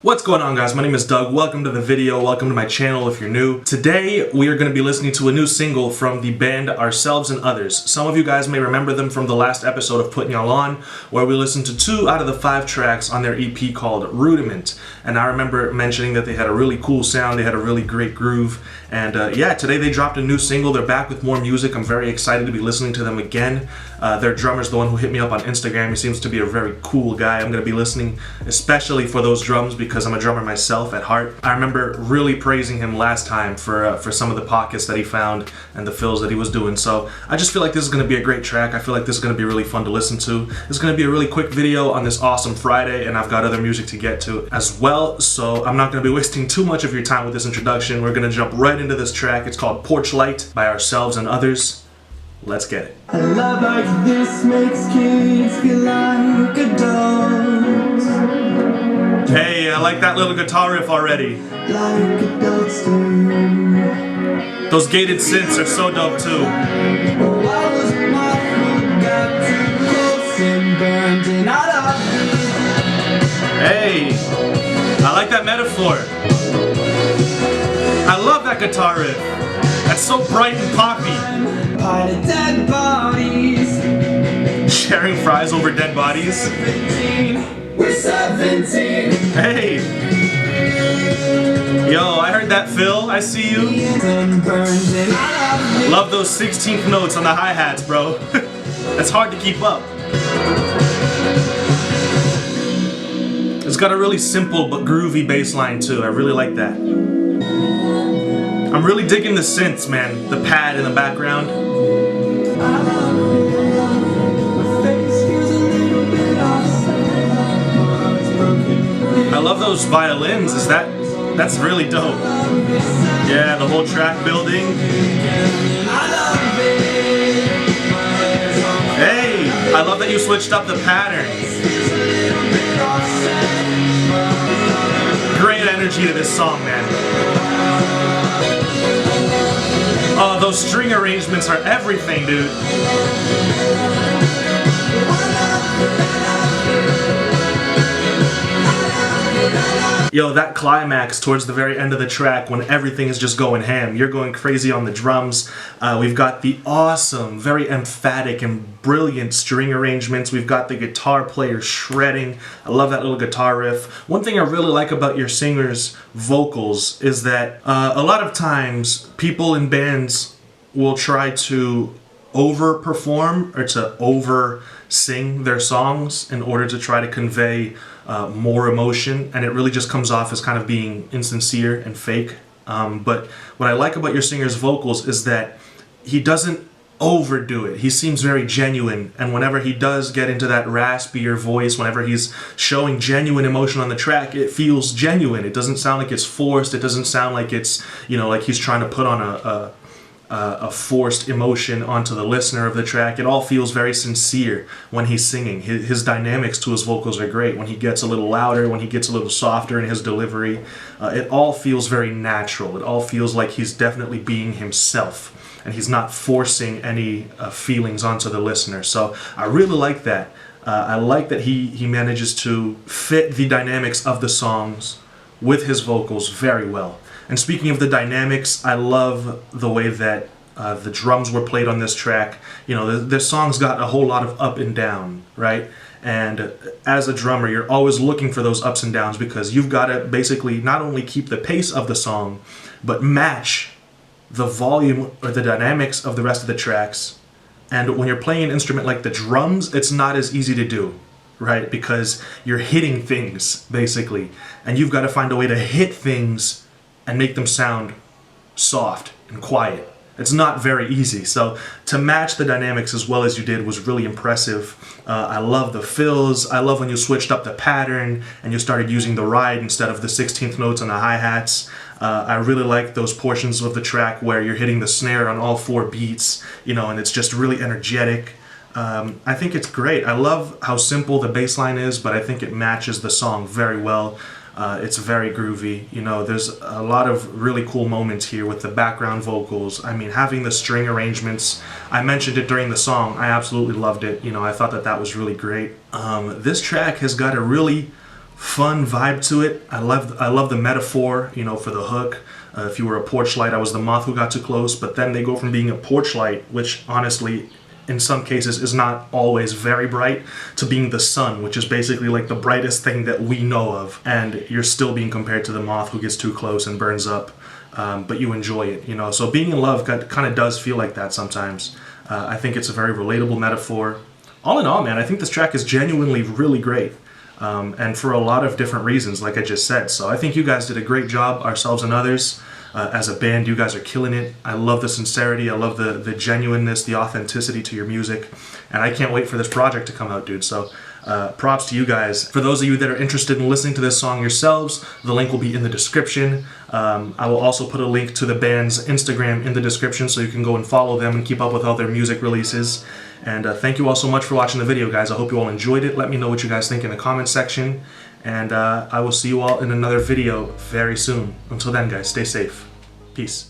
What's going on, guys? My name is Doug. Welcome to the video. Welcome to my channel if you're new. Today we are going to be listening to a new single from the band Ourselves and Others. Some of you guys may remember them from the last episode of Putting Y'all On, where we listened to 2 out of the 5 tracks on their EP called Rudiment. And I remember mentioning that they had a really cool sound, they had a really great groove. And yeah, today they dropped a new single. They're back with more music. I'm very excited to be listening to them again. Their drummer's the one who hit me up on Instagram. He seems to be a very cool guy. I'm going to be listening especially for those drums because I'm a drummer myself at heart. I remember really praising him last time for some of the pockets that he found and the fills that he was doing. So I just feel like this is going to be a great track. I feel like this is going to be really fun to listen to. This is going to be a really quick video on this awesome Friday, and I've got other music to get to as well. So I'm not going to be wasting too much of your time with this introduction. We're going to jump right into this track. It's called Porch Light by Ourselves and Others. Let's get it. A love like this makes kids feel like adults. Hey, I like that little guitar riff already. Like adults do. Those gated synths are so dope too. Oh, I was my foot got too close and burned and I loved it. Hey, I like that metaphor. I love that guitar riff. That's so bright and poppy. Part of dead bodies. Sharing fries over dead bodies. 17. We're 17. Hey. Yo, I heard that, Phil. I see you. Love those 16th notes on the hi-hats, bro. That's hard to keep up. It's got a really simple but groovy bass line too. I really like that. I'm really digging the synths, man. The pad in the background. I love those violins. That's really dope. Yeah, the whole track building. Hey, I love that you switched up the pattern. Great energy to this song, man. Oh, those string arrangements are everything, dude. Yo, that climax towards the very end of the track when everything is just going ham. You're going crazy on the drums. We've got the awesome, very emphatic and brilliant string arrangements. We've got the guitar player shredding. I love that little guitar riff. One thing I really like about your singer's vocals is that a lot of times people in bands will try to overperform or to over sing their songs in order to try to convey more emotion, and it really just comes off as kind of being insincere and fake. But what I like about your singer's vocals is that he doesn't overdo it. He seems very genuine, and whenever he does get into that raspier voice, whenever he's showing genuine emotion on the track, it feels genuine. It doesn't sound like it's forced. It doesn't sound like it's, like he's trying to put on a forced emotion onto the listener of the track. It all feels very sincere when he's singing. His dynamics to his vocals are great. When he gets a little louder, when he gets a little softer in his delivery, it all feels very natural. It all feels like he's definitely being himself, and he's not forcing any feelings onto the listener. So I really like that. I like that he manages to fit the dynamics of the songs with his vocals very well. And speaking of the dynamics, I love the way that the drums were played on this track. The song's got a whole lot of up and down, right? And as a drummer, you're always looking for those ups and downs because you've got to basically not only keep the pace of the song, but match the volume or the dynamics of the rest of the tracks. And when you're playing an instrument like the drums, it's not as easy to do, right? Because you're hitting things, basically. And you've got to find a way to hit things and make them sound soft and quiet. It's not very easy. So to match the dynamics as well as you did was really impressive. I love the fills. I love when you switched up the pattern and you started using the ride instead of the 16th notes on the hi-hats. I really like those portions of the track where you're hitting the snare on all 4 beats, and it's just really energetic. I think it's great. I love how simple the bass line is, but I think it matches the song very well. It's very groovy. There's a lot of really cool moments here with the background vocals. I mean, having the string arrangements, I mentioned it during the song. I absolutely loved it. I thought that was really great. This track has got a really fun vibe to it. I love the metaphor, you know, for the hook. If you were a porch light, I was the moth who got too close. But then they go from being a porch light, which honestly, in some cases, is not always very bright, to being the sun, which is basically like the brightest thing that we know of. And you're still being compared to the moth who gets too close and burns up, but you enjoy it, you know. So being in love kind of does feel like that sometimes. I think it's a very relatable metaphor. All in all, man, I think this track is genuinely really great. And for a lot of different reasons, like I just said. So I think you guys did a great job, Ourselves and Others. As a band, you guys are killing it. I love the sincerity, I love the genuineness, the authenticity to your music. And I can't wait for this project to come out, dude. So props to you guys. For those of you that are interested in listening to this song yourselves, the link will be in the description. I will also put a link to the band's Instagram in the description so you can go and follow them and keep up with all their music releases. And thank you all so much for watching the video, guys. I hope you all enjoyed it. Let me know what you guys think in the comment section. And I will see you all in another video very soon. Until then, guys, stay safe. Peace.